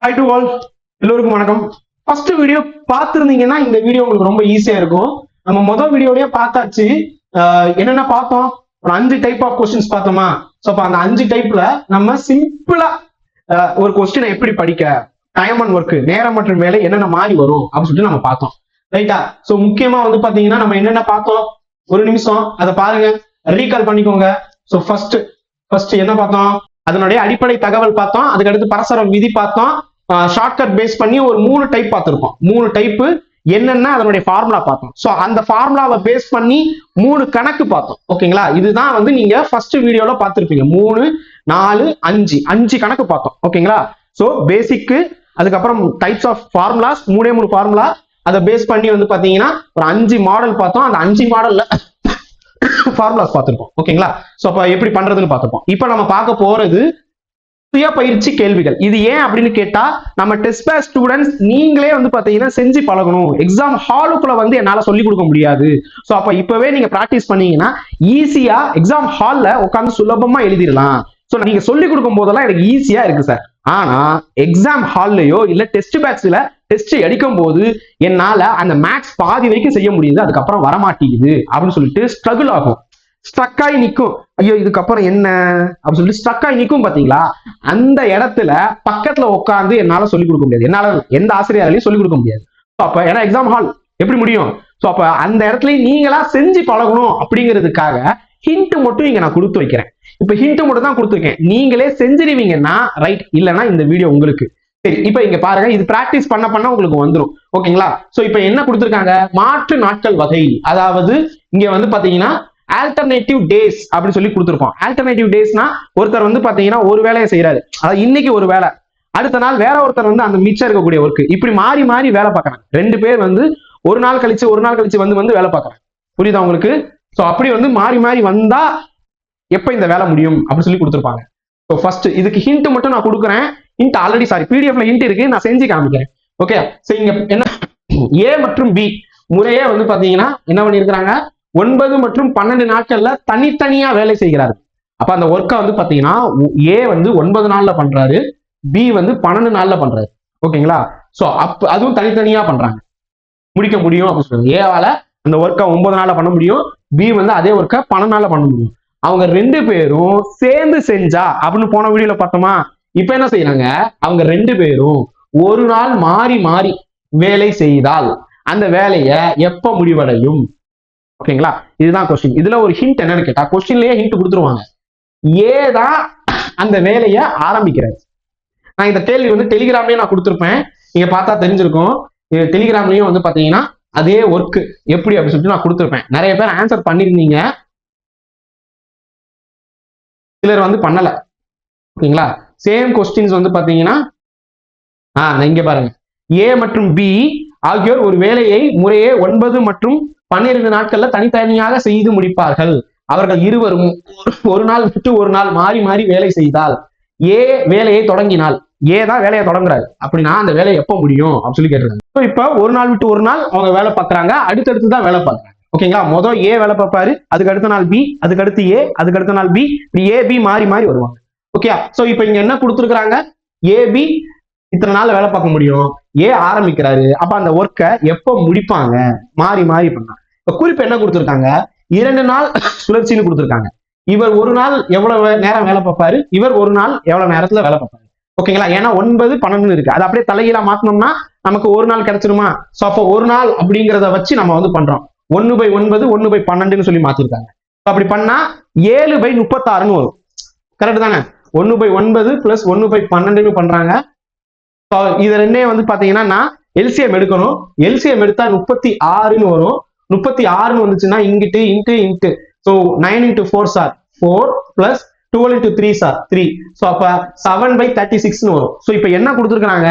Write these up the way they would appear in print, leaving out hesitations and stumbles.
Hi to all, எல்லோருக்கும் வணக்கம். First video பார்த்துருந்தீங்கன்னா இந்த வீடியோ உங்களுக்கு ரொம்ப ஈஸியா இருக்கும். நம்ம முதல் வீடியோலயே பார்த்தாச்சு. என்னென்ன பார்த்தோம்? ஒரு 5 டைப் ஆஃப் கொஸ்டின்ஸ் பார்த்தோமா? ஸோ அப்போ அந்த 5 டைப்ல நம்ம சிம்பிளா ஒரு கொஸ்டினை எப்படி படிக்க, டைம் அண்ட் ஒர்க், நேரம் மற்றும் வேலை என்னென்ன மாறி வரும் அப்படின்னு சொல்லிட்டு நம்ம பார்த்தோம். ரைட்டா? ஸோ முக்கியமா வந்து பாத்தீங்கன்னா நம்ம என்னென்ன பார்த்தோம், ஒரு நிமிஷம் அதை பாருங்க, ரீகால் பண்ணிக்கோங்க. ஸோ ஃபர்ஸ்ட் என்ன பார்த்தோம்? அதனுடைய அடிப்படை தகவல் பார்த்தோம். அதுக்கடுத்து பரஸ்பரம் விதி பார்த்தோம். ஷார்ட்கட் பேஸ் பண்ணி ஒரு 3 டைப் பார்த்திருக்கோம். 3 டைப் என்னன்னா அதனுடைய ஃபார்முலா பார்த்தோம். சோ அந்த ஃபார்முலாவை பேஸ் பண்ணி 3 கணக்கு பார்த்தோம். ஓகேங்களா? இதுதான் வந்து நீங்க ஃபர்ஸ்ட் வீடியோல பார்த்திருப்பீங்க. 3, 4, 5 கணக்கு பார்த்தோம். ஓகேங்களா? சோ பேசிக், அதுக்கப்புறம் டைப்ஸ் ஆஃப் ஃபார்முலாஸ், 3 ஃபார்முலா, அதை பேஸ் பண்ணி வந்து பாத்தீங்கன்னா ஒரு 5 மாடல் பார்த்தோம். அந்த 5 மாடல்ல ஃபார்முலாஸ் பார்த்திருக்கோம். ஓகேங்களா? சோ அப்ப எப்படி பண்றதுன்னு பார்த்திருக்கோம். இப்ப நம்ம பார்க்க போறது சுய பயிற்சி கேள்விகள். இது ஏன் அப்படின்னு கேட்டா, நம்ம டெஸ்ட் பேட்ச் ஸ்டூடெண்ட்ஸ் நீங்களே வந்து பாத்தீங்கன்னா செஞ்சு பழகணும். எக்ஸாம் ஹாலுக்குள்ள வந்து என்னால சொல்லி கொடுக்க முடியாது. சோ அப்ப இப்பவே நீங்க பிராக்டிஸ் பண்ணீங்கன்னா ஈஸியா எக்ஸாம் ஹால்ல உட்காந்து சுலபமா எழுதிடலாம். சோ நீங்க சொல்லி கொடுக்கும் போதெல்லாம் எனக்கு ஈஸியா இருக்கு சார். ஆனா எக்ஸாம் ஹால்லயோ இல்ல டெஸ்ட் பேட்ச்ல டெஸ்ட் அடிக்கும் போது என்னால அந்த மேக்ஸ் பாதி வரைக்கும் செய்ய முடியுது, அதுக்கப்புறம் வரமாட்டேங்குது அப்படின்னு சொல்லிட்டு ஸ்ட்ரகிள் ஆகும். ஸ்ட்ரக் ஆகி நிற்கும். ஐயோ இதுக்கப்புறம் என்ன அப்படின்னு சொல்லிட்டு ஸ்ட்ரக் ஆகி நிற்கும். பாத்தீங்களா? அந்த இடத்துல பக்கத்துல உட்காந்து என்னால சொல்லிக் கொடுக்க முடியாது. என்னால எந்த ஆசிரியராலையும் சொல்லிக் கொடுக்க முடியாது. அப்ப ஏன்னா எக்ஸாம் ஹால் எப்படி முடியும்? சோ அப்ப அந்த இடத்துல நீங்களா செஞ்சு பழகணும் அப்படிங்கிறதுக்காக ஹிண்ட் மட்டும் இங்க நான் கொடுத்து வைக்கிறேன். இப்ப ஹிண்ட் மட்டும் தான் கொடுத்துருக்கேன். நீங்களே செஞ்சிருவீங்கன்னா ரைட், இல்லைன்னா இந்த வீடியோ உங்களுக்கு. சரி, இப்ப இங்க பாருங்க, இது பிராக்டிஸ் பண்ண உங்களுக்கு வந்துடும். ஓகேங்களா? சோ இப்ப என்ன கொடுத்துருக்காங்க? மாற்று நாட்கள் வகை. அதாவது இங்க வந்து பாத்தீங்கன்னா ஆல்டர்னேட்டிவ் டேஸ் அப்படின்னு சொல்லி கொடுத்துருப்போம். ஆல்டர்னேட்டிவ் டேஸ்னா ஒருத்தர் வந்து பாத்தீங்கன்னா ஒரு வேலையை செய்யறாரு, அதாவது இன்னைக்கு ஒரு வேலை, அடுத்த நாள் வேற ஒருத்தர் வந்து அந்த மிச்சம் இருக்கக்கூடிய ஒர்க், இப்படி மாறி மாறி வேலை பார்க்கறாங்க. 2 பேர் வந்து ஒரு நாள் கழிச்சு வந்து வேலை பார்க்கறாங்க. புரியுதா உங்களுக்கு? சோ அப்படி வந்து மாறி மாறி வந்தா எப்ப இந்த வேலை முடியும் அப்படின்னு சொல்லி கொடுத்துருப்பாங்க. ஸோ ஃபர்ஸ்ட் இதுக்கு ஹிண்ட் மட்டும் நான் கொடுக்குறேன். ஹிண்ட் ஆல்ரெடி பிடிஎஃப்ல ஹிண்ட் இருக்கு, நான் செஞ்சு காமிக்கிறேன். ஓகே? சோ இங்க என்ன, ஏ மற்றும் பி முறையே வந்து பாத்தீங்கன்னா என்ன பண்ணிருக்கிறாங்க, 9 மற்றும் 12 நாட்கள்ல தனித்தனியா வேலை செய்கிறாரு. அப்ப அந்த ஒர்க்கை வந்து பாத்தீங்கன்னா ஏ வந்து 9 நாள்ல பண்றாரு, பி வந்து 12 நாள்ல பண்றாரு. ஓகேங்களா? சோ அப்ப அதுவும் தனித்தனியா பண்றாங்க, முடிக்க முடியும் அப்படின்னு சொல்லுவாங்க. ஏவால அந்த ஒர்க்கை 9 நாள்ல பண்ண முடியும், பி வந்து அதே ஒர்க்கை 12 நாள்ல பண்ண முடியும். அவங்க 2 பேரும் சேர்ந்து செஞ்சா அப்படின்னு போன வீடியோல பார்த்தோமா? இப்ப என்ன செய்யறாங்க, அவங்க 2 பேரும் ஒரு நாள் மாறி மாறி வேலை செய்தால் அந்த வேலையை எப்ப முடிவடையும்? ஓகேங்களா? இதுதான் கொஸ்டின். இதுல ஒரு ஹிண்ட் என்னன்னு கேட்டா, கொஸ்டின்லயே ஹிண்ட் கொடுத்துருவாங்க. ஏதான் அந்த வேலையை ஆரம்பிக்கிறாரு. நான் இந்த கேள்வி வந்து டெலிகிராம்லயே நான் கொடுத்துருப்பேன், நீங்க பார்த்தா தெரிஞ்சிருக்கும். டெலிகிராம்லயும் வந்து பாத்தீங்கன்னா அதே ஒர்க் எப்படி அப்படின்னு சொல்லிட்டு நான் கொடுத்துருப்பேன். நிறைய பேர் ஆன்சர் பண்ணிருந்தீங்க, சிலர் வந்து பண்ணல. ஓகேங்களா? சேம் கொஸ்டின்ஸ் வந்து பாத்தீங்கன்னா இங்க பாருங்க, ஏ மற்றும் பி ஆகியோர் ஒரு வேலையை முறையே 9 மற்றும் 12 நாட்கள்ல தனித்தனியாக செய்து முடிப்பார்கள். அவர்கள் இருவரும் ஒரு நாள் விட்டு ஒரு நாள் மாறி மாறி வேலை செய்தால் ஏ வேலையை தொடங்கினால், ஏ தான் வேலையை தொடங்குறாரு அப்படின்னா அந்த வேலையை எப்ப முடியும் அப்படின்னு சொல்லி கேட்டிருக்காங்க. இப்ப ஒரு நாள் விட்டு ஒரு நாள் அவங்க வேலை பார்க்கறாங்க, அடுத்தடுத்து தான் வேலை பார்க்கறாங்க. ஓகேங்களா? மொதல் ஏ வேலை பார்ப்பாரு, அதுக்கு அடுத்த நாள் பி, அதுக்கு அடுத்து ஏ, அதுக்கு அடுத்த நாள் பி, ஏ பி மாறி மாறி வருவாங்க. ஓகே? சோ இப்ப இங்க என்ன கொடுத்துருக்காங்க, ஏ பி இத்தனை நாள் வேலை பார்க்க முடியும், ஏ ஆரம்பிக்கிறாரு, அப்ப அந்த ஒர்க்கை எப்ப முடிப்பாங்க, மாறி மாறி பண்ணா. இப்ப குறிப்பு என்ன கொடுத்துருக்காங்க, 2 நாள் சுழற்சின்னு கொடுத்துருக்காங்க. இவர் ஒரு நாள் எவ்வளவு நேரம் வேலை பார்ப்பாரு, இவர் ஒரு நாள் எவ்வளவு நேரத்துல வேலை பார்ப்பாரு. ஓகேங்களா? ஏன்னா 9, 12 இருக்கு, அது அப்படியே தலைகீழா மாத்தணும்னா நமக்கு ஒரு நாள் கிடைச்சிருமா? சோ அப்போ ஒரு நாள் அப்படிங்கிறத வச்சு நம்ம வந்து பண்றோம். 1/9 1/12 சொல்லி மாத்திருக்காங்க. அப்படி பண்ணா 7/36 வரும். கரெக்ட் தானே? 1/9 பிளஸ் 1/12 பண்றாங்க. இது ரெண்டே வந்து பாத்தீங்கன்னா நான் எல்சிஎம் எடுக்கணும். எல்சிஎம் எடுத்தா 36 வரும். 36 வந்துச்சுன்னா இங்கிட்டு into into, so 9 × 4 sir 4 plus 12 × 3 sir 3. So அப்ப 7/36 வரும். சோ இப்ப என்ன கொடுத்துருக்காங்க,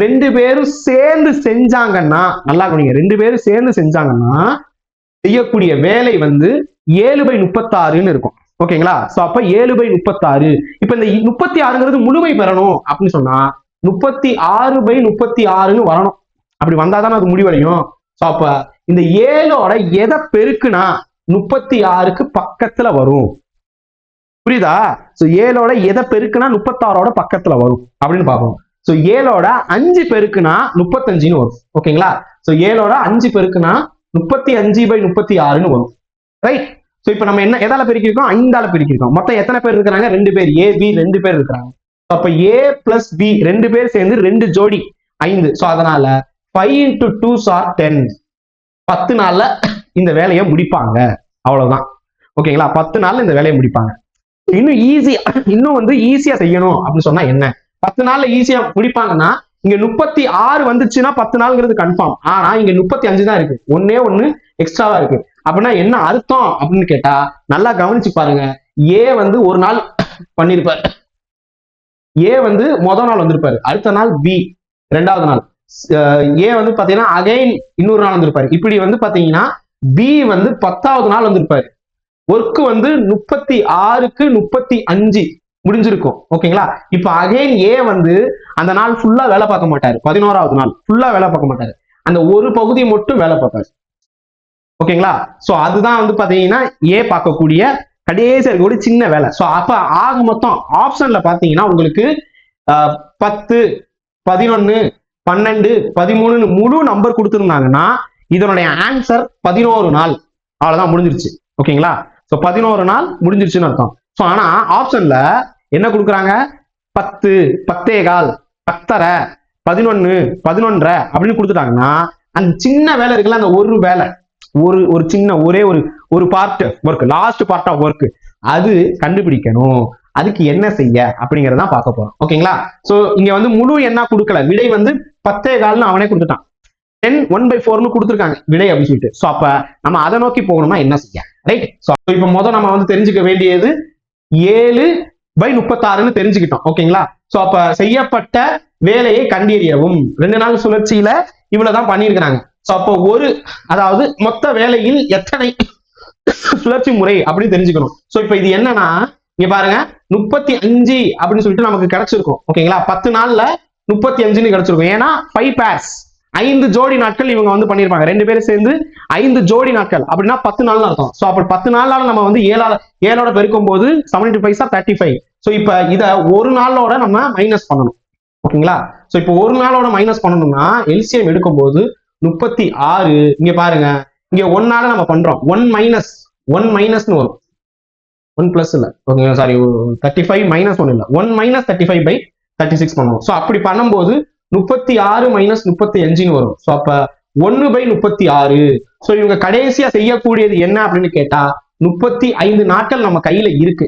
2 பேரும் சேர்ந்து செஞ்சாங்கன்னா, நல்லா கவனிங்க, 2 பேரும் சேர்ந்து செஞ்சாங்கன்னா செய்யக்கூடிய வேலை வந்து 7/36 இருக்கும். ஓகேங்களா? சோ அப்ப 7/36. இப்ப இந்த 36ங்கிறது முழுமை பெறணும் அப்படின்னு சொன்னா 36/36 வரணும். அப்படி வந்தாதான் அது முடிவடையும். சோ அப்ப இந்த 7ஓட எதை பெருக்குனா 36க்கு பக்கத்துல வரும். புரியுதா? சோ 7ஓட எதை பெருக்குனா 36ஓட பக்கத்துல வரும் அப்படின்னு பார்ப்போம். ஸோ 7ஓட 5 பெருக்குனா 35ன்னு வரும். ஓகேங்களா? ஸோ 7ஓட 5 பெருக்குனா 35/36ன்னு வரும். ரைட்? ஸோ இப்போ நம்ம என்ன எதால பெருக்கிருக்கோம்? 5ஆல பெருக்கிருக்கோம். மொத்தம் எத்தனை பேர் இருக்கிறாங்க? 2 பேர். ஏ பி 2 பேர் இருக்கிறாங்க. அப்ப ஏ பிளஸ் பி 2 பேர் சேர்ந்து 2 ஜோடி 5. ஸோ அதனால 5 into 2s are 10. 10 நாள்ல இந்த வேலையை முடிப்பாங்க. அவ்வளவுதான். ஓகேங்களா? 10 நாள்ல இந்த வேலையை முடிப்பாங்க. இன்னும் ஈஸியா, இன்னும் வந்து ஈஸியா செய்யணும் அப்படின்னு சொன்னா என்ன? 10 நாள்ல ஈஸியா முடிப்பாங்கன்னா இங்க 36 வந்துச்சுன்னா 10 நாள்ங்கிறது கன்ஃபார்ம். ஆனா இங்க 35 தான் இருக்கு. ஒன்னே ஒண்ணு எக்ஸ்ட்ராவா இருக்கு. அப்படின்னா என்ன அர்த்தம் அப்படின்னு கேட்டா நல்லா கவனிச்சு பாருங்க. ஏ வந்து ஒரு நாள் பண்ணிருப்பாரு. ஏ வந்து முதல் நாள் வந்திருப்பாரு. அடுத்த நாள் பி 2வது நாள். ஏ வந்து பாத்தீங்கன்னா அகைன் இன்னொரு நாள் வந்திருப்பாரு. இப்படி வந்து பாத்தீங்கன்னா பி வந்து 10வது நாள் வந்திருப்பாரு. ஒர்க் வந்து 36க்கு 35 முடிஞ்சிருக்கும். ஓகேங்களா? இப்ப அகைன் ஏ வந்து அந்த நாள் ஃபுல்லா வேலை பார்க்க மாட்டாரு. 11வது நாள் ஃபுல்லா வேலை பார்க்க மாட்டாரு. அந்த ஒரு பகுதியை மட்டும் வேலை பார்ப்பாரு. ஓகேங்களா? சோ அதுதான் வந்து பாத்தீங்கன்னா ஏ பார்க்கக்கூடிய கடைசி இருக்கக்கூடிய சின்ன வேலை. சோ அப்ப ஆக மொத்தம் ஆப்ஷன்ல பாத்தீங்கன்னா உங்களுக்கு 10, 11, 12, 13 முழு நம்பர் கொடுத்திருந்தாங்கன்னா இதனுடைய ஆன்சர் 11 நாள். அவ்வளவுதான், முடிஞ்சிருச்சு. ஓகேங்களா? சோ 11 நாள் முடிஞ்சிருச்சுன்னு அர்த்தம். சோ ஆனா ஆப்ஷன்ல என்ன கொடுக்குறாங்க? 10, 10.15, 10.30, 11, 11.30 அப்படின்னு கொடுத்துட்டாங்கன்னா அந்த சின்ன வேலை இருக்குல்ல, அந்த ஒரு வேலை, ஒரு சின்ன ஒரே ஒரு part work, last part of work, அது கண்டுபிடிக்கணும். அதுக்கு என்ன செய்ய அப்படிங்கறத பார்க்க போறோம். ஓகேங்களா? சோ இங்க வந்து முழு என்ன கொடுக்கல, விடை வந்து 10.15 அவனே கொடுத்துட்டான். 10 1/4 கொடுத்துருக்காங்க விடை அப்படின்னு சொல்லிட்டு. சோ அப்ப நம்ம அதை நோக்கி போகணும்னா என்ன செய்ய? ரைட்? சோ இப்ப முதல் நம்ம வந்து தெரிஞ்சுக்க வேண்டியது 7/36ன்னு தெரிஞ்சுக்கிட்டோம். ஓகேங்களா? சோ அப்ப செய்யப்பட்ட வேலையை கண்டறியவும். 2 நாள் சுழற்சியில இவ்வளவுதான் பண்ணியிருக்கிறாங்க. சோ அப்போ அதாவது மொத்த வேலையில் எத்தனை சுழற்சி முறை அப்படின்னு தெரிஞ்சுக்கணும். சோ இப்ப இது என்னன்னா இங்க பாருங்க 35 அப்படின்னு சொல்லிட்டு நமக்கு கிடைச்சிருக்கும். ஓகேங்களா? 10 நாள்ல 35ன்னு கிடைச்சிருக்கும். ஏன்னா 5 pairs 5 ஜோடி நாட்கள் இவங்க வந்து பண்ணிருப்பாங்க. 2 பேரும் சேர்ந்து 5 ஜோடி நாட்கள் அப்படின்னா 10 நாள் அர்த்தம். சோ அப்ப 10 நாளால நம்ம வந்து 7ஓட பெருக்கும் போது 75 35. சோ இப்ப இத ஒரு நாளோட நம்ம மைனஸ் பண்ணணும். ஓகேங்களா? சோ இப்போ ஒரு நாளோட மைனஸ் பண்ணணும்னா எல்சிஎம் எடுக்கும் போது 36. இங்க பாருங்க, இங்க 1 நாள நம்ம பண்றோம். 1 மைனஸ்னு வரும். 1 பிளஸ் இல்ல, ஓகே சாரி, 35 மைனஸ் 1 இல்ல, 1 மைனஸ் 35/36 பண்ணுவோம். சோ அப்படி பண்ணும்போது 36 மைனஸ் 35ன்னு வரும். சோ அப்ப 1/36. சோ இவங்க கடைசியா செய்யக்கூடியது என்ன அப்படின்னு கேட்டா 35 நாட்கள் நம்ம கையில இருக்கு.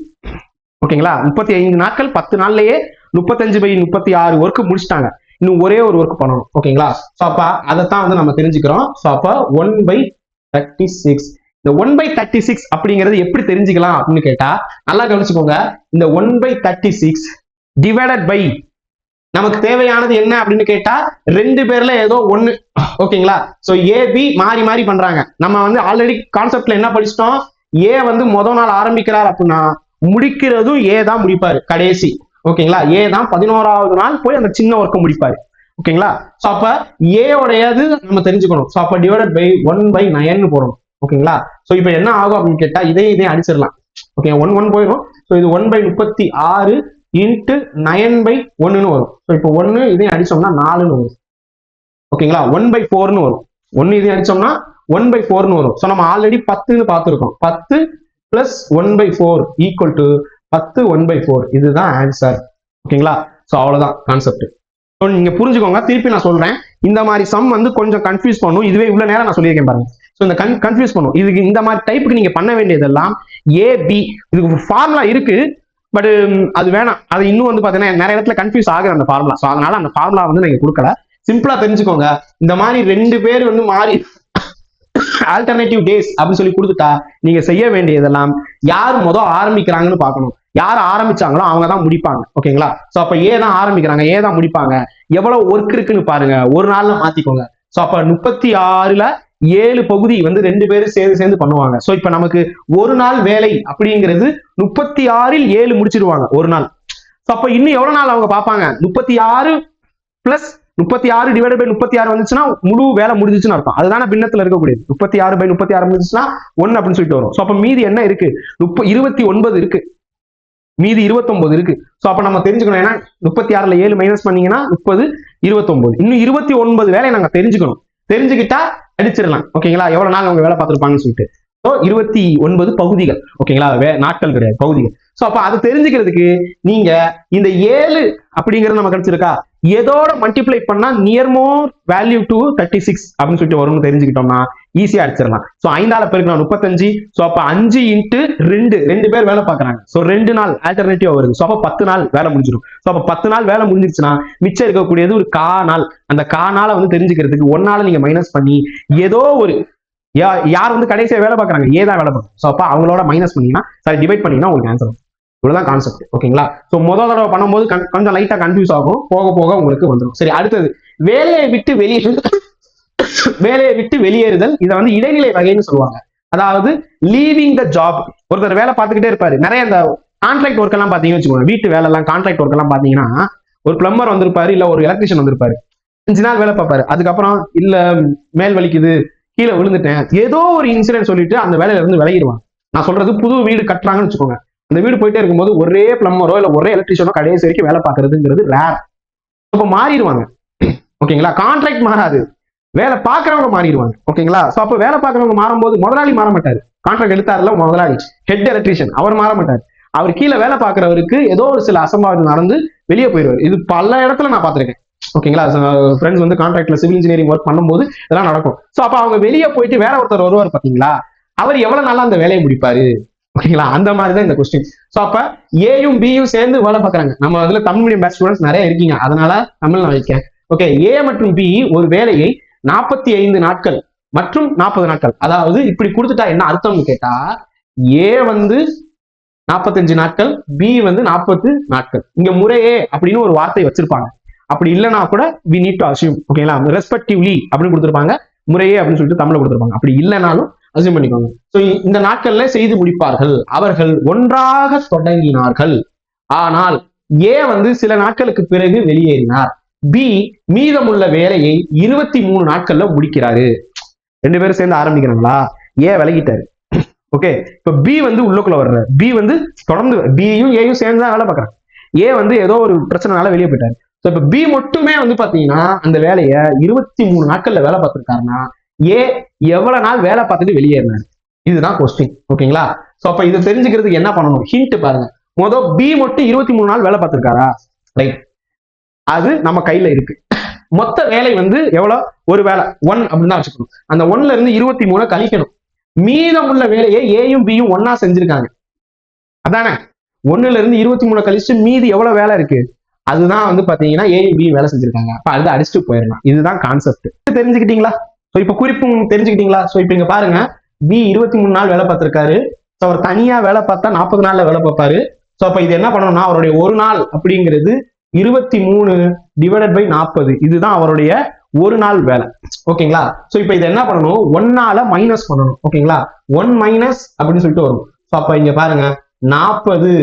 ஓகேங்களா? 35 நாட்கள் 10 நாள்லயே 35/36 ஒர்க் முடிச்சிட்டாங்க. இன்னும் ஒரே ஒரு ஒர்க் பண்ணணும். ஓகேங்களா? சோ அப்ப அதைத்தான் வந்து நம்ம தெரிஞ்சுக்கிறோம். சோ அப்ப 1/36. இந்த 1/36 அப்படிங்கிறது எப்படி தெரிஞ்சுக்கலாம் அப்படின்னு கேட்டா நல்லா கவனிச்சுக்கோங்க. இந்த 1/36 டிவைடட் பை நமக்கு தேவையானது என்ன அப்படின்னு கேட்டா 2 பேர்ல ஏதோ ஒண்ணு. ஓகேங்களா? சோ ஏ பி மாறி மாறி பண்றாங்க. நம்ம வந்து ஆல்ரெடி கான்செப்ட்ல என்ன படிச்சிட்டோம்? ஏ வந்து முதல் நாள் ஆரம்பிக்கிறார் அப்படின்னா முடிக்கிறதும் ஏ தான் முடிப்பாரு கடைசி. ஓகேங்களா? ஏ தான் 11வது நாள் போய் அந்த சின்ன ஒர்க்கை முடிப்பாரு. ஓகேங்களா? சோ அப்ப ஏ உடையது நம்ம தெரிஞ்சுக்கணும். சோ அப்ப டிவைடட் பை 1/9 போடணும். ஓகேங்களா? சோ இப்ப என்ன ஆகும் அப்படின்னு கேட்டா இதையும் அடிச்சிடலாம். ஓகே, 1 போயிடும். சோ இது 1/36 இன்ட்டு 9/1ன்னு வரும். ஸோ இப்போ 1 இதையும் அடிச்சோம்னா 4ன்னு வரும். ஓகேங்களா? 1/4ன்னு வரும். 1 இதையும் அடிச்சோம்னா 1/4ன்னு வரும். ஸோ நம்ம ஆல்ரெடி 10ன்னு பார்த்துருக்கோம். 10 பிளஸ் 1/4 ஈக்குவல் டு 10 1/4. இதுதான் ஆன்சர். ஓகேங்களா? ஸோ அவ்வளவுதான் கான்செப்ட். ஸோ நீங்க புரிஞ்சுக்கோங்க. திருப்பி நான் சொல்றேன், இந்த மாதிரி சம் வந்து கொஞ்சம் கன்ஃபியூஸ் பண்ணும். இதுவே இவ்வளவு நேரம் நான் சொல்லியிருக்கேன் பாருங்க. ஸோ இந்த கன்ஃபியூஸ் பண்ணும். இதுக்கு இந்த மாதிரி டைப்புக்கு நீங்க பண்ண வேண்டியதெல்லாம் ஏபி, இதுக்கு ஃபார்முலா இருக்கு, பட் அது வேணாம். அது இன்னும் வந்து பாத்தீங்கன்னா நிறைய இடத்துல கன்ஃபியூஸ் ஆகுது அந்த ஃபார்முலா. ஸோ அதனால அந்த ஃபார்முலா வந்து நீங்க கொடுக்கல. சிம்பிளா தெரிஞ்சுக்கோங்க. இந்த மாதிரி 2 பேர் வந்து மாறி ஆல்டர்னேட்டிவ் டேஸ் அப்படின்னு சொல்லி கொடுத்துட்டா நீங்க செய்ய வேண்டியதெல்லாம் யார் முதல் ஆரம்பிக்கிறாங்கன்னு பார்க்கணும். யார் ஆரம்பிச்சாங்களோ அவங்க தான் முடிப்பாங்க. ஓகேங்களா? சோ அப்ப ஏ தான் ஆரம்பிக்கிறாங்க, ஏ தான் முடிப்பாங்க. எவ்வளவு ஒர்க் இருக்குன்னு பாருங்க, ஒரு நாள்ல மாத்திக்கோங்க. சோ அப்ப 36ல 7 பகுதி வந்து 2 பேரும் சேர்ந்து பண்ணுவாங்க. சோ இப்ப நமக்கு ஒரு நாள் வேலை அப்படிங்கிறது 36ல் 7 முடிச்சிருவாங்க ஒரு நாள். சோ அப்ப இன்னும் எவ்வளவு நாள் அவங்க பார்ப்பாங்க? 36 பிளஸ் 36 டிவைட் பை 36 வந்துச்சுன்னா முழு வேலை முடிஞ்சிச்சுன்னு அர்த்தம். அதுதானே பின்னத்துல இருக்கக்கூடியது. 36/36 முடிஞ்சுச்சுன்னா 1 அப்படின்னு சொல்லிட்டு வரும். சோ அப்ப மீதி என்ன இருக்கு? 29 இருக்கு. மீதி 29 இருக்கு. சோ அப்ப நம்ம தெரிஞ்சுக்கணும், ஏன்னா 36ல 7 மைனஸ் பண்ணீங்கன்னா 30, 29, இன்னும் 29 வேலையை நாங்க தெரிஞ்சுக்கணும். தெரிஞ்சுக்கிட்டா அடிச்சிடலாம். ஓகேங்களா, எவ்வளவு நாள் அவங்க வேலை பார்த்திருப்பாங்கன்னு சொல்லிட்டு. 29 பகுதிகள். ஓகேங்களா, நாட்கள் கிடையாது, பகுதிகள். சோ அப்ப அது தெரிஞ்சுக்கிறதுக்கு நீங்க இந்த 7 அப்படிங்கிறது நம்ம கிடைச்சிருக்கா, எதோட மல்டிப்ளை பண்ணா நியர் மோர் வேல்யூ டு 36 அப்படின்னு சொல்லிட்டு வரும்னு தெரிஞ்சுக்கிட்டோம்னா ஈஸியா அடிச்சிடலாம். சோ 5ஆல பெருக்கலாம் 35. சோ அப்ப 5 இன்ட்டு 2 பேர் வேலை பார்க்கறாங்க. சோ 2 நாள் ஆல்டர்னேட்டிவா வருது. சோ அப்ப 10 நாள் வேலை முடிஞ்சிடும். சோ அப்ப 10 நாள் வேலை முடிஞ்சிருச்சுன்னா மிச்சம் இருக்கக்கூடியது ஒரு நாள். அந்த நாளை வந்து தெரிஞ்சுக்கிறதுக்கு 1 நாள் நீங்க மைனஸ் பண்ணி ஏதோ ஒரு யார் வந்து கடைசியா வேலை பார்க்கறாங்க, ஏதான் வேலை பார்க்கணும். சோ அப்ப அவங்களோட மைனஸ் பண்ணீங்கன்னா, சாரி டிவைட் பண்ணீங்கன்னா உங்களுக்கு ஆன்சர் வரும். இவ்வளவுதான் கான்செப்ட். ஓகேங்களா, சோ முதல் தடவை பண்ணும்போது கொஞ்சம் லைட்டா கன்ஃபியூஸ் ஆகும், போக போக உங்களுக்கு வந்துடும். சரி, அடுத்தது வேலையை விட்டு வெளியேறுதல். இதை வந்து இடைநிலை வகைன்னு சொல்லுவாங்க. அதாவது லீவிங் த ஜாப். ஒருத்தர் வேலை பார்த்துக்கிட்டே இருப்பாரு. நிறைய இந்த கான்ட்ராக்ட் ஒர்க் எல்லாம் பாத்தீங்கன்னு வச்சுக்கோங்க, வீட்டு வேலை எல்லாம் கான்ட்ராக்ட் ஒர்க் எல்லாம் பாத்தீங்கன்னா, ஒரு பிளம்பர் வந்திருப்பாரு, இல்ல ஒரு எலக்ட்ரிஷியன் வந்திருப்பாரு, 5 நாள் வேலை பார்ப்பாரு. அதுக்கப்புறம் இல்ல மேல் வலிக்குது, கீழே விழுந்துட்டேன், ஏதோ ஒரு இன்சிடென்ட் சொல்லிட்டு அந்த வேலையில இருந்து விலகிடுவாங்க. நான் சொல்றது புது வீடு கட்டுறாங்கன்னு வச்சுக்கோங்க, அந்த வீடு போயிட்டே இருக்கும்போது ஒரே பிளம்பரோ இல்ல ஒரே எலக்ட்ரிஷியனோ கடைசி வரைக்கும் வேலை பார்க்கறதுங்கிறது ரேர். அப்ப மாறிடுவாங்க. ஓகேங்களா, கான்ட்ராக்ட் மாறாது, வேலை பார்க்கறவங்க மாறிடுவாங்க. ஓகேங்களா, சோ அப்ப வேலை பார்க்கறவங்க மாறும்போது முதலாளி மாற மாட்டாரு. கான்ட்ராக்ட் எடுத்தாருல முதலாளி, ஹெட் எலக்ட்ரிஷியன், அவர் மாற மாட்டாரு. அவர் கீழே வேலை பார்க்கறவருக்கு ஏதோ ஒரு சில அசம்பாவிதம் நடந்து வெளியே போயிடுவார். இது பல இடத்துல நான் பார்த்திருக்கேன். ஓகேங்களா, ஃப்ரெண்ட்ஸ் வந்து கான்ட்ராக்ட்ல சிவில் இன்ஜினியரிங் ஒர்க் பண்ணும்போது இதெல்லாம் நடக்கும். சோ அப்ப அவங்க வெளியே போயிட்டு வேற ஒருத்தர் வருவார் பாத்தீங்களா, அவர் எவ்வளவு நாளா அந்த வேலையை முடிப்பாரு. ஓகேங்களா, அந்த மாதிரிதான் இந்த கொஸ்டின். சோ அப்ப ஏயும் பியும் சேர்ந்து வேலை பார்க்கறாங்க. நம்ம அதுல தமிழ் மீடியம் பேட்ச் ஸ்டூடெண்ட்ஸ் நிறைய இருக்கீங்க, அதனால தமிழ் நான் வைக்கேன். ஓகே, ஏ மற்றும் பி ஒரு வேலையை 45 நாட்கள் மற்றும் 40 நாட்கள், அதாவது இப்படி கொடுத்துட்டா என்ன அர்த்தம்னு கேட்டா, ஏ வந்து 45 நாட்கள், பி வந்து 40 நாட்கள். இங்க முறையே அப்படின்னு ஒரு வார்த்தை வச்சிருப்பாங்க. அப்படி இல்லைன்னா கூட we need to assume. ஓகேங்களா, ரெஸ்பெக்டிவ்லி அப்படின்னு கொடுத்துருப்பாங்க, முறையே அப்படின்னு சொல்லிட்டு தமிழ்ல கொடுத்துருப்பாங்க. அப்படி இல்லைனாலும் அசியூம் பண்ணிக்கோங்க. சோ இந்த நாட்கள்ல செய்து முடிப்பார்கள். அவர்கள் ஒன்றாக தொடங்கினார்கள், ஆனால் ஏ வந்து சில நாட்களுக்கு பிறகு வெளியேறினார். பி மீதமுள்ள வேலையை 23 நாட்கள்ல முடிக்கிறாரு. 2 பேரும் சேர்ந்து ஆரம்பிக்கிறாங்களா, ஏ விலகிட்டாரு. ஓகே, இப்ப பி வந்து உள்ளுக்குள்ள வர்ற, பி வந்து தொடர்ந்து பியும் ஏயும் சேர்ந்து தான் வேலை பார்க்கறாங்க. ஏ வந்து ஏதோ ஒரு பிரச்சனைனால வெளியே போயிட்டாரு. இப்ப பி மட்டுமே வந்து பாத்தீங்கன்னா அந்த வேலையை 23 நாட்கள்ல வேலை பார்த்திருக்காருன்னா, ஏ எவ்வளவு நாள் வேலை பார்த்துட்டு வெளியேறினாரு, இதுதான் கொஸ்டின். ஓகேங்களா, சோ அப்ப இதை தெரிஞ்சுக்கிறதுக்கு என்ன பண்ணணும், ஹிண்ட் பாருங்க. முதல் பி மட்டும் 23 நாள் வேலை பார்த்திருக்காரா, ரைட், அது நம்ம கையில இருக்கு. மொத்த வேலை வந்து எவ்வளவு, ஒரு வேலை 1 அப்படின்னு தான் வச்சுக்கணும். அந்த 1ல இருந்து 23 கழிக்கணும். மீதமுள்ள வேலையை ஏயும் பியும் ஒன்னா செஞ்சிருக்காங்க, அதானே. 1ல இருந்து 23 கழிச்சு மீதி எவ்வளவு வேலை இருக்கு, அதுதான் வந்து பாத்தீங்கன்னா ஏயும் பியும் வேலை செஞ்சிருக்காங்க. அப்ப அது அடிச்சுட்டு போயிடலாம். இதுதான் கான்செப்ட். தெரிஞ்சுக்கிட்டீங்களா? சோ இப்ப குறிப்பும் தெரிஞ்சுக்கிட்டீங்களா? சோ இப்ப இங்க பாருங்க, பி 23 நாள் வேலை பார்த்திருக்காரு. சோ அவர் தனியா வேலை பார்த்தா 40 நாள்ல வேலை பார்ப்பாரு. சோ அப்ப இது என்ன பண்ணணும்னா, அவருடைய ஒரு நாள் அப்படிங்கிறது 23 டிவைடட் பை 40, இதுதான் அவருடைய ஒரு நாள் வேலை. ஓகேங்களா, சோ இப்ப இது என்ன பண்ணணும், 1ஆல மைனஸ் பண்ணணும். ஓகேங்களா, 1 மைனஸ் அப்படின்னு சொல்லிட்டு வரும். சோ அப்ப இங்க பாருங்க, 40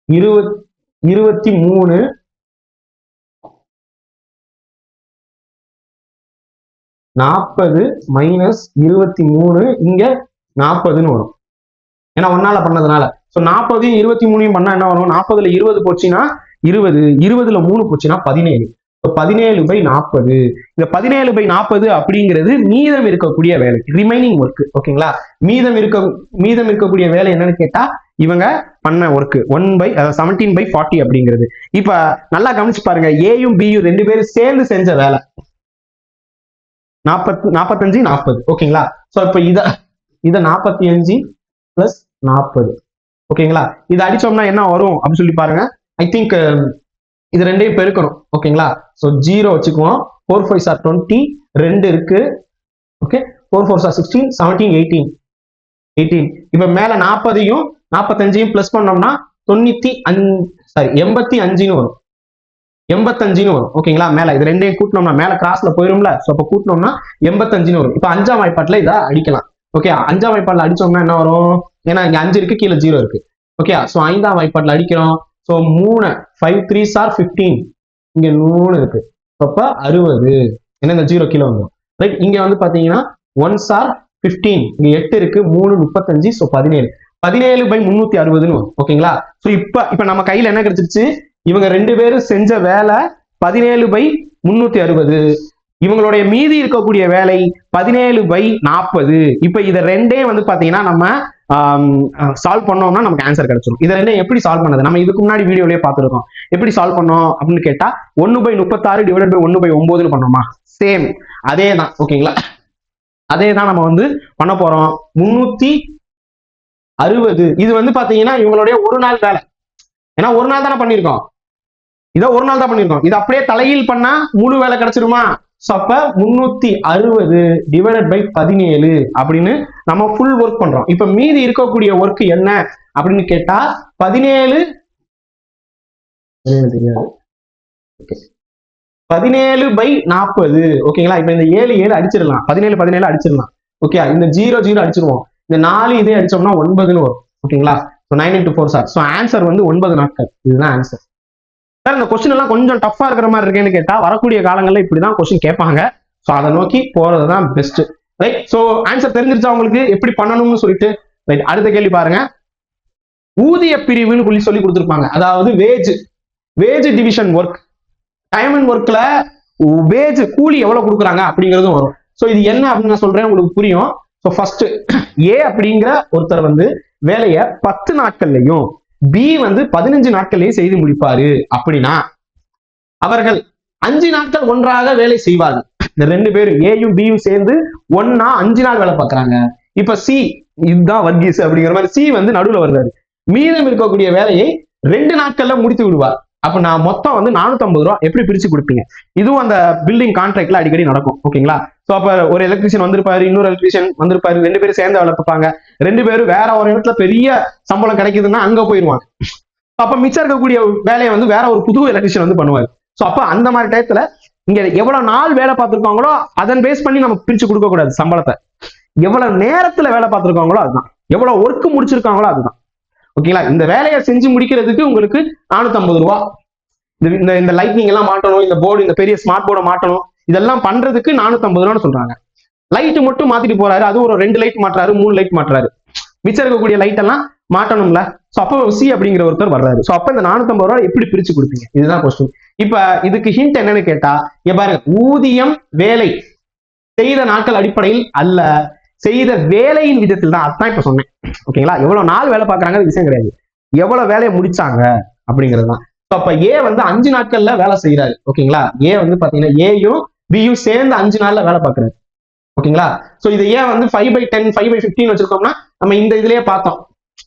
23 40 மைனஸ் 23, இங்க 40ன்னு வரும், ஏன்னா 1ஆல பண்ணதுனால. சோ 40 23 பண்ணா என்ன வரும், 40ல 20 போச்சுன்னா 20, 20ல 3 போச்சுன்னா 17. 17 பை 40. இந்த 17 பை 40 அப்படிங்கிறது மீதம் இருக்கக்கூடிய வேலை, ரிமைனிங் ஒர்க். ஓகேங்களா, மீதம் இருக்கக்கூடிய வேலை என்னன்னு கேட்டா, இவங்க பண்ண ஒர்க் 17 பை 40 அப்படிங்கிறது. இப்ப நல்லா கவனிச்சு பாருங்க, ஏயும் பியும் 2 பேரும் சேர்ந்து செஞ்ச வேலை 45 40. ஓகேங்களா, சோ இப்ப இத 45 பிளஸ் 40. ஓகேங்களா, இதை அடிச்சோம்னா என்ன வரும் அப்படின்னு சொல்லி பாருங்க. ஐ திங்க் இது ரெண்டையும் பெருக்கணும். ஓகேங்களா, சோ 0 வச்சுக்குவோம். 4 5 ஆர் 20, 2 இருக்கு. Okay, 4 4 are 16, 17 18. இப்ப மேல 40யும் 45யும் பிளஸ் பண்ணோம்னா 85ன்னு வரும், 85ன்னு வரும். ஓகேங்களா, மேல இது ரெண்டையும் கூட்டினோம்னா மேல கிராஸ்ல போயிரும்ல, சோ அப்ப கூட்டினோம்னா 85ன்னு வரும். இப்ப 5ஆம் வாய்ப்பாட்டுல இதை அடிக்கலாம். ஓகே, 5ஆம் வாய்ப்பாட்டுல அடிச்சோம்னா என்ன வரும், ஏன்னா இங்க 5 இருக்கு, கீழே 0 இருக்கு. ஓகே, சோ 5ஆம் வாய்ப்பாட்டுல அடிக்கிறோம். சோ 3 5 3s are 15, இங்க 3 இருக்கு, அப்ப 60. ஏன்னா இந்த 0 கீழே வந்துடும், ரைட். இங்க வந்து பாத்தீங்கன்னா 1s are 15, இங்க 8 இருக்கு, 3 35, சோ 17. 17/360 ஓகேங்களா. சோ இப்ப நம்ம கையில என்ன கிடைச்சிருச்சு, இவங்க 2 பேரும் செஞ்ச வேலை 17/360. இவங்களுடைய மீதி இருக்கக்கூடிய வேலை 17/40. இப்ப இத ரெண்டே வந்து பாத்தீங்கன்னா நம்ம சால்வ் பண்ணோம்னா நமக்கு ஆன்சர் கிடைச்சிடும். இதை ரெண்டே எப்படி சால்வ் பண்ணது நம்ம இதுக்கு முன்னாடி வீடியோலயே பார்த்துருக்கோம். எப்படி சால்வ் பண்ணோம் அப்படின்னு கேட்டா 1/36 டிவைடட் பை 1/9 பண்ணோமா, சேம் அதே தான் ஓகேங்களா. அதே தான் நம்ம வந்து பண்ண போறோம். 360 இது வந்து பாத்தீங்கன்னா இவங்களுடைய ஒரு நாள் வேலை, ஏன்னா ஒரு நாள் தானே பண்ணிருக்கோம், இதை ஒரு நாள் தான் பண்ணிருக்கோம். இது அப்படியே தலையில் பண்ணா முழு வேலை கிடைச்சிருமா. அப்ப 360 டிவைடட் பை 17 அப்படின்னு நம்ம ஃபுல் ஒர்க் பண்றோம். இப்ப மீதி இருக்கக்கூடிய ஒர்க் என்ன அப்படின்னு கேட்டா 17/40 ஓகேங்களா. இப்ப இந்த 7 அடிச்சிடலாம், 17 அடிச்சிடலாம் ஓகே. இந்த 0 அடிச்சிருவோம், இந்த 4 இதே அடிச்சோம்னா 9ன்னு வரும் ஓகேங்களா. 9 into 4 சார். ஸோ ஆன்சர் வந்து 9 நாட்கள். இதுதான் ஆன்சர். சார் இந்த கொஸ்டின் எல்லாம் கொஞ்சம் டஃபா இருக்கிற மாதிரி இருக்கேன்னு கேட்டா வரக்கூடிய காலங்கள்ல இப்படிதான் கொஸ்டின் கேட்பாங்க. ஸோ அதை நோக்கி போறதுதான் பெஸ்ட் ரைட். ஸோ ஆன்சர் தெரிஞ்சிருச்சா உங்களுக்கு எப்படி பண்ணணும்னு சொல்லிட்டு ரைட். அடுத்த கேள்வி பாருங்க. ஊதிய பிரிவுன்னு சொல்லி கொடுத்துருப்பாங்க. அதாவது wage division work, time and ஒர்க்ல வேஜ் கூலி எவ்வளவு கொடுக்குறாங்க அப்படிங்கிறதும் வரும். ஸோ இது என்ன அப்படின்னு நான் சொல்றேன், உங்களுக்கு புரியும். ஸோ ஃபர்ஸ்ட் ஏ அப்படிங்கிற ஒருத்தர் வந்து வேலையை 10 நாட்கள்லையும் பி வந்து 15 நாட்கள்லயும் செய்து முடிப்பாரு அப்படின்னா அவர்கள் 5 நாட்கள் ஒன்றாக வேலை செய்வார்கள். இந்த 2 பேரும் ஏயும் பியும் சேர்ந்து ஒன்னா 5 நாள் வேலை பார்க்கறாங்க. இப்ப சி, இதுதான் வர்கீஸ் அப்படிங்கிற மாதிரி சி வந்து நடுவில் வருவாரு. மீதம் இருக்கக்கூடிய வேலையை 2 நாட்கள்ல முடித்து விடுவார். அப்ப நான் மொத்தம் வந்து 450 ரூபா எப்படி பிரிச்சு கொடுப்பீங்க. இதுவும் அந்த பில்டிங் கான்ட்ராக்ட்ல அடிக்கடி நடக்கும் ஓகேங்களா. சோ அப்ப ஒரு எலக்ட்ரிஷியன் வந்திருப்பாரு, இன்னொரு எலக்ட்ரிஷியன் வந்திருப்பாரு, 2 பேரும் சேர்ந்து வேலை பார்ப்பாங்க. 2 பேரும் வேற ஒரு இடத்துல பெரிய சம்பளம் கிடைக்குதுன்னா அங்க போயிருவாங்க. அப்ப மிச்சம் இருக்கக்கூடிய வேலையை வந்து வேற ஒரு புது எலக்ட்ரிஷியன் வந்து பண்ணுவாரு. சோ அப்ப அந்த மாதிரி டயத்துல இங்க எவ்வளவு நாள் வேலை பார்த்திருக்காங்களோ அதன் பேஸ் பண்ணி நம்ம பிரிச்சு கொடுக்க கூடாது சம்பளத்தை. எவ்வளவு நேரத்துல வேலை பார்த்திருக்காங்களோ அதுதான், எவ்வளவு ஒர்க் முடிச்சிருக்காங்களோ அதுதான் ஓகேங்களா. இந்த வேலையை செஞ்சு முடிக்கிறதுக்கு உங்களுக்கு 450 ரூபா. இந்த லைட்னிங் எல்லாம் மாட்டணும், இந்த போர்டு, இந்த பெரிய ஸ்மார்ட் போர்டை மாட்டணும், இதெல்லாம் பண்றதுக்கு 450 ரூபான்னு சொல்றாங்க. லைட் மட்டும் மாத்திட்டு போறாரு, அது ஒரு 2 லைட் மாட்டுறாரு, 3 லைட் மாட்டுறாரு, மிச்சம் இருக்கக்கூடிய லைட் எல்லாம் மாட்டணும்ல. சோ அப்ப சி அப்படிங்கிற ஒருத்தர் வர்றாரு. சோ அப்ப இந்த 450 ரூபாய் எப்படி பிரிச்சு கொடுப்பீங்க, இதுதான் கொஸ்டின். இப்ப இதுக்கு ஹிண்ட் என்னன்னு கேட்டா பாருங்க, ஊதியம் வேலை செய்த நாட்கள் அடிப்படையில் அல்ல, செய்த வேலையின் விதத்தில் தான். அதான் இப்ப சொன்னேன் ஓகேங்களா. எவ்வளவு நாள் வேலை பார்க்கறாங்க விஷயம் கிடையாது, எவ்வளவு வேலையை முடிச்சாங்க அப்படிங்கிறது தான். அப்ப ஏ வந்து 5 நாட்கள்ல வேலை செய்யறாரு ஓகேங்களா. ஏ வந்து பாத்தீங்கன்னா ஏயும் பியும் சேர்ந்து 5 நாள்ல வேலை பார்க்கறாரு ஓகேங்களா. சோ இது ஏன் வந்து 5/10 5/15 வச்சிருக்கோம்னா நம்ம இந்த இதுலயே பார்த்தோம்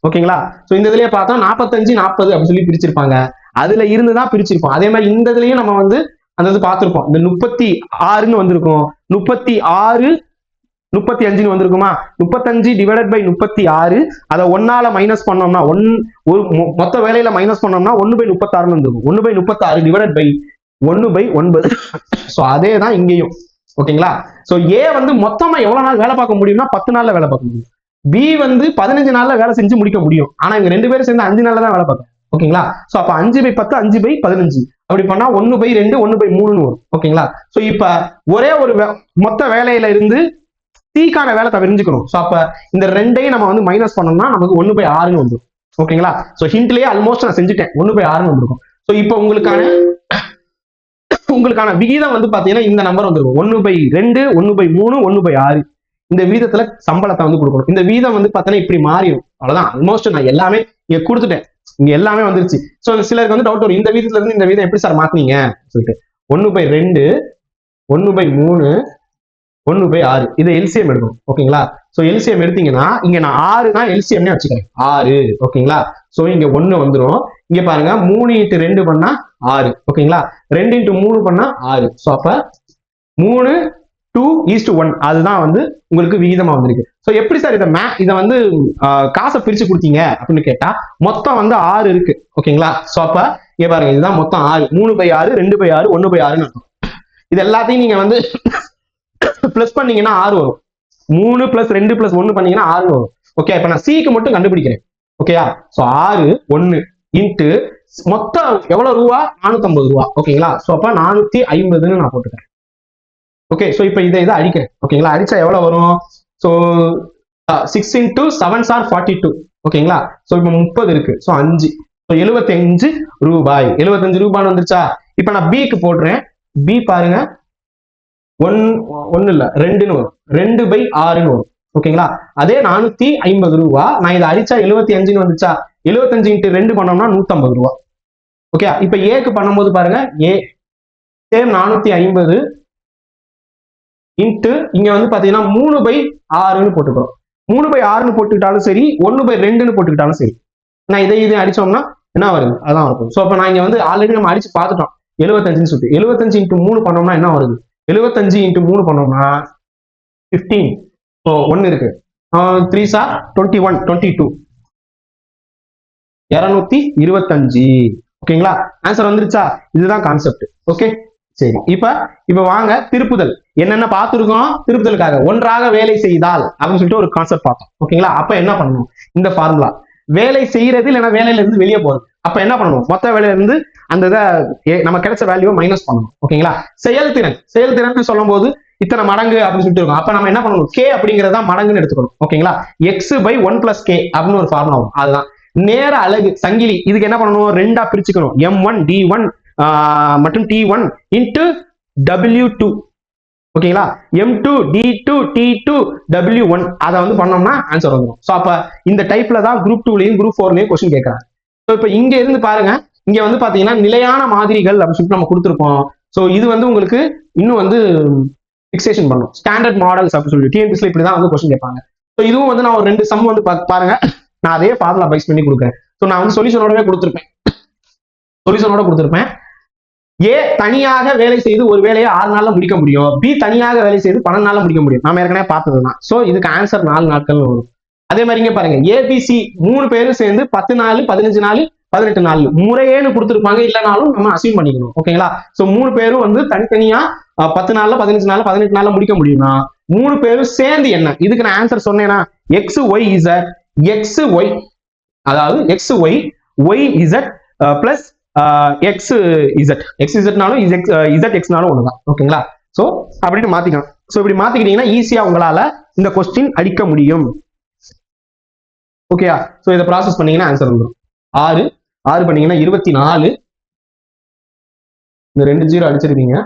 ஓகேங்களா. சோ இந்த இதுலயே பார்த்தோம் 45 40 அப்படின்னு சொல்லி பிரிச்சிருப்பாங்க, அதுல இருந்துதான் பிரிச்சிருப்போம். அதே மாதிரி இந்த இதுலயும் நம்ம வந்து அந்த இது பார்த்திருப்போம். இந்த 36ன்னு வந்திருக்கும், 36 35 வந்திருக்குமா. 35 டிவைடட் பை 36 அதை 1ஆல மைனஸ் பண்ணோம்னா ஒரு மொத்த வேலையில மைனஸ் பண்ணோம்னா 1/36 வந்துருக்கும். 1/36 டிவைடட் பை 1/9. சோ அதே தான் இங்கேயும் ஓகேங்களா. சோ ஏ வந்து மொத்தமா எவ்வளவு நாள் வேலை பார்க்க முடியும்னா 10 நாள்ல வேலை பார்க்க முடியும். பி வந்து 15 நாள்ல வேலை செஞ்சு முடிக்க முடியும். ஆனா இவங்க 2 பேரும் சேர்ந்து 5 நாள்ல தான் வேலை பார்க்கணும் ஓகேங்களா. சோ அப்ப 5/10 5/15 அப்படி பண்ணா 1/2 1/3 வரும் ஓகேங்களா. சோ இப்ப ஒரே ஒரு மொத்த வேலையில இருந்து சீக்கான வேலை தெரிஞ்சுக்கணும். சோ அப்ப இந்த 2ஐயும் நம்ம வந்து மைனஸ் பண்ணோம்னா நமக்கு 1/6 வந்துடும் ஓகேங்களா. சோ ஹிண்ட்லயே ஆல்மோஸ்ட் நான் செஞ்சுட்டேன், 1/6 வந்திருக்கும். சோ இப்போ உங்களுக்கான விகிதம் வந்து பாத்தீங்கன்னா இந்த நம்பர் வந்துருக்கும், 1/2 1/3 1/6. இந்த வீதத்துல சம்பளத்தை வந்து கொடுக்கணும். இந்த வீதம் வந்து பாத்தீங்கன்னா இப்படி மாறிடும், அவ்வளவுதான். ஆல்மோஸ்ட் நான் எல்லாமே இங்க கொடுத்துட்டேன், இங்க எல்லாமே வந்துருச்சு. சோ சிலருக்கு வந்து டவுட் வரும், இந்த வீதத்துல இருந்து இந்த வீதம் எப்படி சார் மாத்தீங்க சொல்லிட்டு. 1/2 1/3 1/6 இதை எல்சிஎம் எடுக்கணும் ஓகேங்களா. சோ எல்சிஎம் எடுத்தீங்கன்னா இங்க நான் 6 தான் எல்சிஎம்னே வச்சுக்கிறேன், 6 ஓகேங்களா. சோ இங்க 1 வந்துடும். இங்க பாருங்க 3 × 2 பண்ணா 6 ஓகேங்களா, 2 × 3 பண்ணா 6. சோ அப்ப 3:2:1 அதுதான் வந்து உங்களுக்கு விகிதமா வந்திருக்கு. சோ எப்படி சார் இதை வந்து காசை பிரிச்சு கொடுத்தீங்க அப்படின்னு கேட்டா மொத்தம் வந்து 6 இருக்கு ஓகேங்களா. சோ அப்ப இங்க பாருங்க இதுதான் மொத்தம் 6, 3/6 2/6 1/6ன்னு இருக்கும். இது எல்லாத்தையும் நீங்க வந்து பிளஸ் பண்ணீங்கன்னா 6 வரும். 3 + 2 + 1 பண்ணீங்கன்னா 6 வரும் ஓகே. இப்ப நான் சிக்கு மட்டும் கண்டுபிடிக்கிறேன் ஓகேயா. சோ 6 1 இன்ட்டு மொத்தம் எவ்வளவு ரூபா, 450 ரூபா ஓகேங்களா. சோ அப்ப 450ன்னு நான் போட்டுக்கிறேன் ஓகே. சோ இப்ப இதை அடிக்கிறேன் ஓகேங்களா. அடிச்சா எவ்வளவு வரும். சோ 6 × 7 = 42 ஓகேங்களா. சோ இப்போ 30 இருக்கு. சோ 5 75 ரூபாய். 75 ரூபாய் வந்துருச்சா. இப்ப நான் பிக்கு போடுறேன். பி பாருங்க 1 இல்ல 2ன்னு வரும். 2/6ன்னு வரும். ஓகேங்களா. அதே 450 ரூபாய். நான் இதை அடிச்சா 75ன்னு வந்துச்சா. 75 × 2 பண்ணோம்னா 150 ரூபாய். ஓகே. இப்ப ஏக்கு பண்ணும்போது பாருங்க ஏ சேம் 450 இன்ட்டு இங்க வந்து பாத்தீங்கன்னா 3/6ன்னு போட்டுக்கிறோம். 3/6ன்னு போட்டுக்கிட்டாலும் சரி 1/2ன்னு போட்டுக்கிட்டாலும் சரி. நான் இதை அடிச்சோம்னா என்ன வருது அதான் இருக்கும். சோ அப்ப நான் இங்க வந்து ஆல்ரெடி நம்ம அடிச்சு பார்த்துட்டோம் 75ன்னு சொல்லிட்டு. 75 × 3 பண்ணோம்னா என்ன வருது. 75 × 3 பண்ணோம்னா 15. ஸோ 1 இருக்கு. 3 சார் 21 22 225. ஓகேங்களா. ஆன்சர் வந்துருச்சா. இதுதான் கான்செப்ட். ஓகே சரி. இப்ப வாங்க திருப்புதல் என்னென்ன பார்த்துருக்கோம். திருப்புதலுக்காக ஒன்றாக வேலை செய்தால் அப்படின்னு சொல்லிட்டு ஒரு கான்செப்ட் பார்த்தோம். ஓகேங்களா. அப்ப என்ன பண்ணணும். இந்த ஃபார்முலா வேலை செய்யறது இல்லைன்னா வேலையில இருந்து வெளியே போறது. அப்ப என்ன பண்ணணும். மொத்த வேலையில இருந்து அந்த இதை நம்ம கிடைச்ச வேல்யூவை மைனஸ் பண்ணணும். ஓகேங்களா. செயல்திறன் சொல்லும் போது இத்தனை மடங்கு அப்படின்னு சொல்லிட்டு இருக்கும். அப்ப நம்ம என்ன பண்ணணும். கே அப்படிங்கறத மடங்குன்னு எடுத்துக்கணும். ஓகேங்களா. x/1 + k அப்படின்னு ஒரு ஃபார்முலா வரும். அதுதான் நேர அலகு சங்கிலி. இதுக்கு என்ன பண்ணணும். 2ஆ பிரிச்சுக்கணும். m1 d1 மற்றும் t1 இன்ட்டு w2. ஓகேங்களா. m2 d2 t2 w1 அதை வந்து பண்ணோம்னா ஆன்சர் வந்துடும். ஸோ அப்ப இந்த டைப்ல தான் குரூப் 2லயும் குரூப் 4லயும் கொஸ்டின் கேட்கறாங்க. ஸோ இப்போ இங்க இருந்து பாருங்க. இங்க வந்து பாத்தீங்கன்னா நிலையான மாதிரிகள் அப்படின்னு சொல்லிட்டு நம்ம கொடுத்துருப்போம். ஸோ இது வந்து உங்களுக்கு இன்னும் வந்து ஃபிக்சேஷன் பண்ணும். ஸ்டாண்டர்ட் மாடல்ஸ் அப்படின்னு சொல்லி டிஎன்பிஎஸ்ல இப்படிதான் வந்து கொஸ்டின் கேட்பாங்க. ஸோ இதுவும் வந்து நான் ஒரு 2 சம் வந்து பாருங்க. நான் அதே ஃபார்முலா பைஸ் பண்ணி கொடுக்குறேன். ஸோ நான் வந்து சொல்யூஷனோட கொடுத்துருப்பேன். ஏ தனியாக வேலை செய்து ஒரு வேலையை 6 நாள்ல முடிக்க முடியும். பி தனியாக வேலை செய்து 12 நாள்ல முடிக்க முடியும். நாம ஏற்கனவே பார்த்ததுதான். சோ இதுக்கு ஆன்சர் 4 நாட்கள் வரும். அதே மாதிரி இங்க பாருங்க ஏபிசி 3 பேரும் சேர்ந்து 10 நாள் 15 நாள் 18 நாள் முறையேன்னு கொடுத்துருப்பாங்க. இல்லைனாலும் நம்ம அசீவ் பண்ணிக்கணும். ஓகேங்களா. சோ 3 பேரும் வந்து தனித்தனியா 10 நாள்ல 15 நாள் 18 நாள்ல முடிக்க முடியும்னா 3 பேரும் சேர்ந்து என்ன. இதுக்கு நான் ஆன்சர் சொன்னேன்னா XY அதாவது XY YZ பிளஸ் XZனாலும் ZXனாலும் ஒண்ணுதான். ஓகேங்களா. சோ அப்படின்னு மாத்திக்கணும். சோ இப்படி மாத்திக்கிட்டீங்கன்னா ஈஸியா உங்களால இந்த கொஸ்டின் அடிக்க முடியும். ஓகேயா. சோ இதை ப்ராசஸ் பண்ணீங்கன்னா ஆன்சர் வந்துடும். 6 பண்ணீங்கன்னா 24. இந்த 2 0 அடிச்சிருக்கீங்க.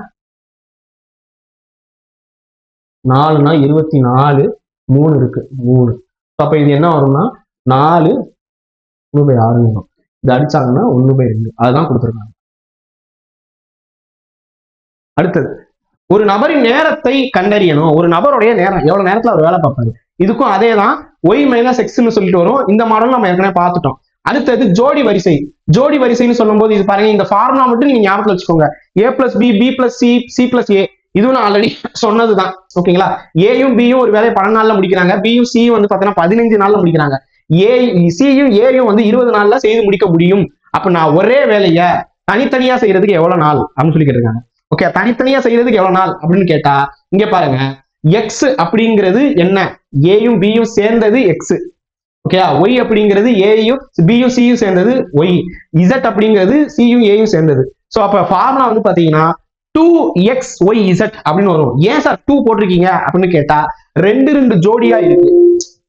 4னா 24 3 இருக்கு 3. அப்ப இது என்ன வரும்னா 4 1/6 வரும். இது அடிச்சாங்கன்னா 1/2 அதுதான் கொடுத்துருக்காங்க. அடுத்தது ஒரு நபரின் நேரத்தை கண்டறியணும். ஒரு நபருடைய நேரம் எவ்வளவு நேரத்துல அவர் வேலை பார்ப்பாரு. இதுக்கும் அதே தான் y - xன்னு சொல்லிட்டு வரும். இந்த மாடல் நம்ம ஏற்கனவே பார்த்துட்டோம். அடுத்தது ஜோடி வரிசைன்னு சொல்லும் போது இது பாருங்க. இந்த ஃபார்முலா மட்டும் நீங்க ஞாபகத்துல வச்சுக்கோங்க. a + b b + c c + a இதுவும் நான் ஆல்ரெடி சொன்னதுதான். ஓகேங்களா. ஏயும் பியும் ஒரு வேலையை 12 நாள்ல முடிக்கிறாங்க. பியும் சியும் வந்து பாத்தீங்கன்னா 15 நாள்ல முடிக்கிறாங்க. சியும் ஏயும் வந்து 20 நாள்ல செய்து முடிக்க முடியும். அப்ப நான் ஒரே வேலையை தனித்தனியா செய்யறதுக்கு எவ்வளவு நாள் அப்படின்னு சொல்லி கேட்டிருக்காங்க. ஓகே. தனித்தனியா செய்யறதுக்கு எவ்வளவு நாள் அப்படின்னு கேட்டா இங்க பாருங்க எக்ஸ் அப்படிங்கிறது என்ன. ஏயும் பியும் சேர்ந்தது எக்ஸ். ஓகே. ஒய் அப்படிங்கிறது ஏயும் பியும் சியும் சேர்ந்தது ஒய். இசட் அப்படிங்கிறது சியும் ஏயும் சேர்ந்தது. சோ அப்ப ஃபார்முலா வந்து பாத்தீங்கன்னா 2xyz அப்படின்னு வரும். ஏன் சார் 2 போட்டிருக்கீங்க அப்படின்னு கேட்டா 2 ஜோடியா இருக்கு.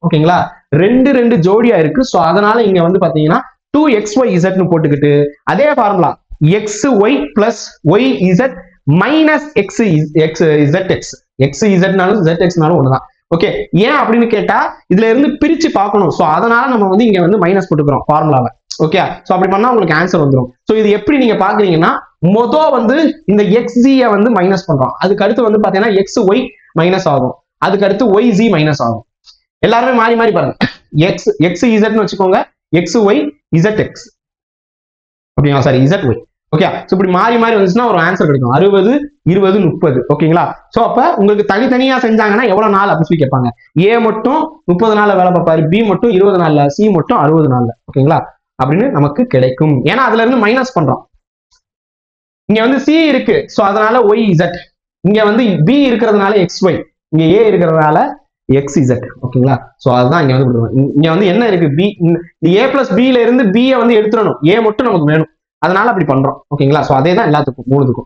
ஓகேங்களா. 2 ஜோடியா இருக்கு. சோ அதனால இங்க வந்து பாத்தீங்கன்னா 2xyz போட்டுக்கிட்டு அதே formula xy plus yz minus xzx. xzனாலும் zxனாலும் ஒண்ணுதான். ஓகே. ஏன் அப்படின்னு கேட்டா இதுல இருந்து பிரிச்சு பார்க்கணும். சோ அதனால நம்ம வந்து இங்க வந்து மைனஸ் போட்டுக்கிறோம் ஃபார்முலாவை. ஓகே. சோ அப்படி பண்ணா உங்களுக்கு ஆன்சர் வந்துடும். சோ இது எப்படி நீங்க பாக்குறீங்கன்னா வந்து இந்த xz வந்து மைனஸ் பண்றோம். அதுக்கு அடுத்து வந்து பாத்தீங்கன்னா xy மைனஸ் ஆகும். அதுக்கு அடுத்து yz மைனஸ் ஆகும். எல்லாருமே மாறி மாறி பாருங்க. xzன்னு வச்சுக்கோங்க. xy zx. ஓகேங்களா. Sorry zy. ஓகே. சோ இப்படி மாறி மாறி வந்துச்சுன்னா ஒரு ஆன்சர் கிடைக்கும். 60 20 30. ஓகேங்களா. சோ அப்ப உங்களுக்கு தனித்தனியா செஞ்சாங்கன்னா எவ்வளவு நாள் அப்படின்னு சொல்லி கேட்பாங்க. ஏ மட்டும் 30 நாள்ல வேலை பார்ப்பாரு. பி மட்டும் 20 நாள்ல. சி மட்டும் 60 நாள்ல. ஓகேங்களா. அப்படின்னு நமக்கு கிடைக்கும். ஏன்னா அதுல இருந்து மைனஸ் பண்றோம். இங்க வந்து சி இருக்கு. சோ அதனால yz. இங்க வந்து பி இருக்கிறதுனால xy. இங்க ஏ இருக்கிறதுனால xz. ஓகேங்களா. சோ அதுதான் இங்க வந்து கொடுக்கணும். இங்க வந்து என்ன இருக்கு பி. a + b ல இருந்து b வந்து எடுத்துடணும். ஏ மட்டும் நமக்கு வேணும். அதனால அப்படி பண்றோம். ஓகேங்களா. சோ அதே தான் எல்லாத்துக்கும் 3க்கும்.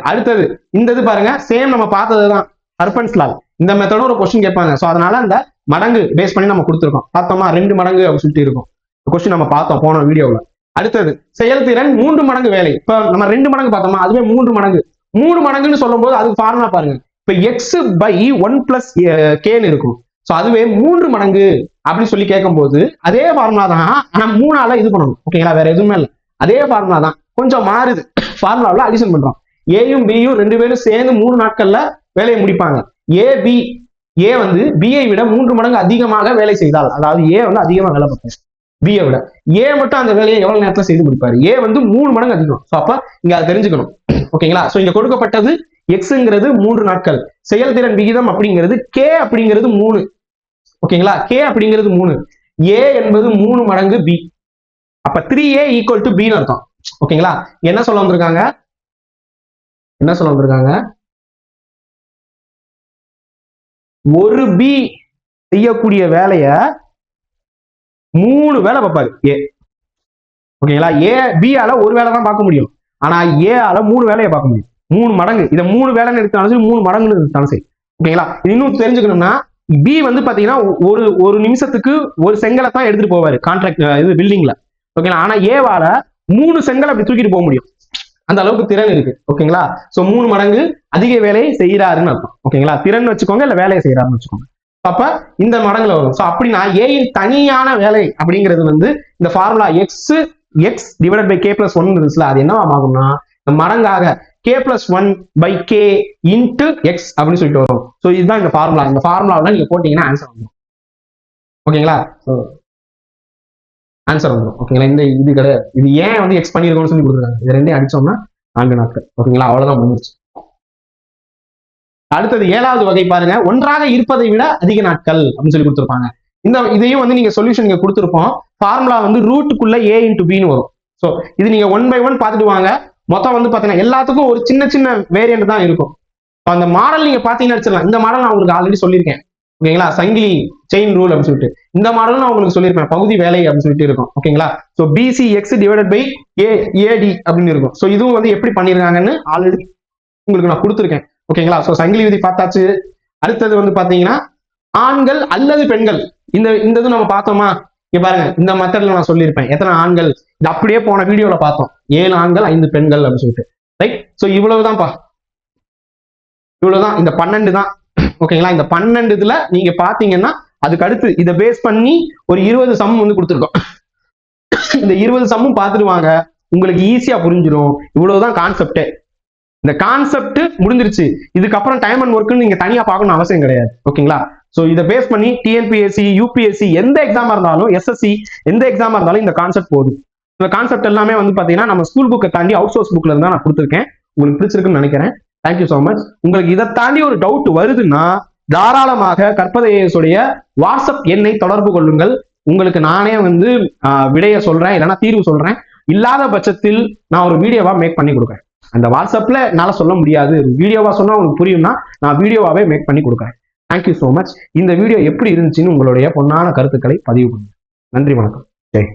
அடுத்தது இந்த இது பாருங்க. சேம் நம்ம பார்த்ததுதான் ஹர்பன்ஸ் லா. இந்த மெத்தடும் ஒரு கொஸ்டின் கேட்பாங்க. சோ அதனால அந்த மடங்கு பேஸ் பண்ணி நம்ம கொடுத்துருக்கோம். பார்த்தோமா 2 மடங்கு அப்படின்னு சொல்லிட்டு இருக்கும் கொஸ்டின் நம்ம பார்த்தோம் போன வீடியோவில். அடுத்தது செயல்திறன் 3 மடங்கு வேலை. இப்ப நம்ம 2 மடங்கு பார்த்தோமா, அதுவே 3 மடங்கு. 3 மடங்குன்னு சொல்லும் போது அதுக்கு ஃபார்முலா பாருங்க. இப்ப எக்ஸ் பை 1 பிளஸ் கேன்னு இருக்கும். ஸோ அதுவே 3 மடங்கு அப்படின்னு சொல்லி கேட்கும் போது அதே ஃபார்முலா தான், ஆனா 3ஆல இது பண்ணணும். ஓகேங்களா, வேற எதுவுமே இல்லை, அதே ஃபார்முலா தான், கொஞ்சம் மாறுது. ஃபார்முலாவில் அடிஷன் பண்றோம். ஏயும் பியும் 2 பேரும் சேர்ந்து 3 நாட்கள்ல வேலையை முடிப்பாங்க. ஏ வந்து பியை விட 3 மடங்கு அதிகமாக வேலை செய்தால், அதாவது ஏ வந்து அதிகமாக வேலை பார்ப்பாரு பியை விட, ஏ மட்டும் அந்த வேலையை எவ்வளவு நேரத்துல செய்து முடிப்பாரு, ஏ வந்து 3 மடங்கு அதிகம். ஸோ அப்ப இங்க அதை தெரிஞ்சுக்கணும். ஓகேங்களா, ஸோ இங்க கொடுக்கப்பட்டது எக்ஸ்ங்கிறது 3 நாட்கள், செயல்திறன் விகிதம் அப்படிங்கிறது கே அப்படிங்கிறது 3. ஓகேங்களா, கே அப்படிங்கிறது 3, ஏ என்பது 3 மடங்கு பி. அப்ப 3A ஈக்குவல் டு பின்னு அர்த்தம். ஓகேங்களா, என்ன சொல்ல வந்திருக்காங்க, ஒரு பி செய்யக்கூடிய வேலைய 3 வேலை பார்ப்பாரு ஏ. ஓகேங்களா, ஏ பி ஆல ஒரு வேலை தான் பார்க்க முடியும், ஆனா ஏ ஆல 3 வேலையை பார்க்க முடியும். 3 மடங்கு. இதை 3 வேலைன்னு எடுத்தாலும் சரி, 3 மடங்குன்னு எடுத்தாலும் சரி. ஓகேங்களா, இன்னும் தெரிஞ்சுக்கணும்னா பி வந்து பாத்தீங்கன்னா ஒரு நிமிஷத்துக்கு ஒரு செங்கலை தான் எடுத்துட்டு போவாரு கான்ட்ராக்ட் இது பில்டிங்ல. ஓகேங்களா, ஆனா ஏவால 3 செங்கல் அப்படி தூக்கிட்டு போக முடியும், அந்த அளவுக்கு திறன் இருக்கு. ஓகேங்களா, சோ 3 மடங்கு அதிக வேலையை செய்யறாருன்னு அர்த்தம். ஓகேங்களா, திறன் வச்சுக்கோங்க, இல்ல வேலையை செய்யறாருன்னு வச்சுக்கோங்க. அப்ப இந்த மடங்குல வரும். சோ அப்படின்னா ஏயின் தனியான வேலை அப்படிங்கிறது வந்து இந்த formula x divided by k plus 1 இருந்துச்சுல, அது என்னவா ஆகும்னா மடங்காக k plus 1 by k into x அப்படின்னு சொல்லிட்டு வரும். ஸோ இதுதான் இந்த ஃபார்முலா. இந்த ஃபார்முலாவில் நீங்க போட்டீங்கன்னா ஆன்சர் வந்துடும். ஓகேங்களா, ஆன்சர் வந்துடும். ஓகேங்களா, இந்த இது கிடையாது, இது ஏன் வந்து எக்ஸ் பண்ணிருக்கோம்னு சொல்லி கொடுத்துருக்காங்க. இது 2 அடிச்சோம்னா 4 நாட்கள். ஓகேங்களா, அவ்வளவுதான் முடிஞ்சிருச்சு. அடுத்தது 7வது வகை பாருங்க, ஒன்றாக இருப்பதை விட அதிக நாட்கள் அப்படின்னு சொல்லி கொடுத்துருப்பாங்க. இதையும் வந்து நீங்க சொல்யூஷன் இங்க கொடுத்துருப்போம். ஃபார்முலா வந்து ரூட்டுக்குள்ள ஏ இன்டு பின்னு வரும். ஸோ இது நீங்க 1 by 1 பார்த்துட்டு வாங்க. மொத்தம் வந்து பாத்தீங்கன்னா எல்லாத்துக்கும் ஒரு சின்ன சின்ன வேரியன்ட் தான் இருக்கும். அந்த மாடல் நீங்க பாத்தீங்கன்னா வச்சிடலாம். இந்த மாடல் நான் உங்களுக்கு ஆல்ரெடி சொல்லியிருக்கேன். ஓகேங்களா, சங்கிலி செயின் ரூல் அப்படின்னு சொல்லிட்டு இந்த மாடலும் நான் உங்களுக்கு சொல்லியிருப்பேன், பகுதி வேலை அப்படின்னு சொல்லிட்டு இருக்கும். ஓகேங்களா, so PC x divided by AD அப்படின்னு இருக்கும். ஸோ இதுவும் வந்து எப்படி பண்ணிருக்காங்கன்னு ஆல்ரெடி உங்களுக்கு நான் கொடுத்துருக்கேன். ஓகேங்களா, ஸோ சங்கிலி விதி பார்த்தாச்சு. அடுத்தது வந்து பாத்தீங்கன்னா ஆண்கள் அல்லது பெண்கள், இந்த இது நம்ம பார்த்தோமா, இங்க பாருங்க, இந்த மெத்தட்ல நான் சொல்லியிருப்பேன் எத்தனை ஆண்கள், இது அப்படியே போன வீடியோல பார்த்தோம், 7 ஆண்கள் 5 பெண்கள் அப்படின்னு சொல்லிட்டு. ரைட், ஸோ இவ்வளவுதான்ப்பா, இவ்வளவுதான், இந்த 12 தான். ஓகேங்களா, இந்த 12 இதுல நீங்க பாத்தீங்கன்னா அதுக்கு அடுத்து இதை பேஸ் பண்ணி ஒரு 20 சம் வந்து கொடுத்துருக்கோம். இந்த 20 சம்மும் பார்த்துடுவாங்க, உங்களுக்கு ஈஸியா புரிஞ்சிடும். இவ்வளவுதான் கான்செப்டே. இந்த கான்செப்ட் முடிஞ்சிருச்சு. இதுக்கப்புறம் டைம் அண்ட் ஒர்க்குன்னு நீங்க தனியா பார்க்கணும் அவசியம் கிடையாது. ஓகேங்களா, ஸோ இதை பேஸ் பண்ணி டிஎன்பிஎஸ்சி, யூபிஎஸ்சி எந்த எக்ஸாமா இருந்தாலும், எஸ்எஸ்சி எந்த எக்ஸாமா இருந்தாலும் இந்த கான்செப்ட் போதும். இந்த கான்செப்ட் எல்லாமே வந்து பாத்தீங்கன்னா நம்ம ஸ்கூல் புக்கை தாண்டி அவுட் சோர்ஸ் புக்ல இருந்தா நான் கொடுத்துருக்கேன். உங்களுக்கு பிடிச்சிருக்குன்னு நினைக்கிறேன். Thank you so much. உங்களுக்கு இதை தாண்டி ஒரு டவுட் வருதுன்னா தாராளமாக கற்பதைஸ் உடைய வாட்ஸ்அப் எண்ணை தொடர்பு கொள்ளுங்கள். உங்களுக்கு நானே வந்து விடைய சொல்றேன், இல்லைன்னா தீர்வு சொல்றேன். இல்லாத பட்சத்தில் நான் ஒரு வீடியோவா மேக் பண்ணி கொடுக்குறேன். அந்த வாட்ஸ்அப்ல என்னால சொல்ல முடியாது, வீடியோவா சொன்னா உங்களுக்கு புரியும்னா நான் வீடியோவாவே மேக் பண்ணி கொடுக்குறேன். Thank you so much. இந்த வீடியோ எப்படி இருந்துச்சுன்னு உங்களுடைய பொன்னான கருத்துக்களை பதிவு பண்ணுங்க. நன்றி, வணக்கம். ஜெய்.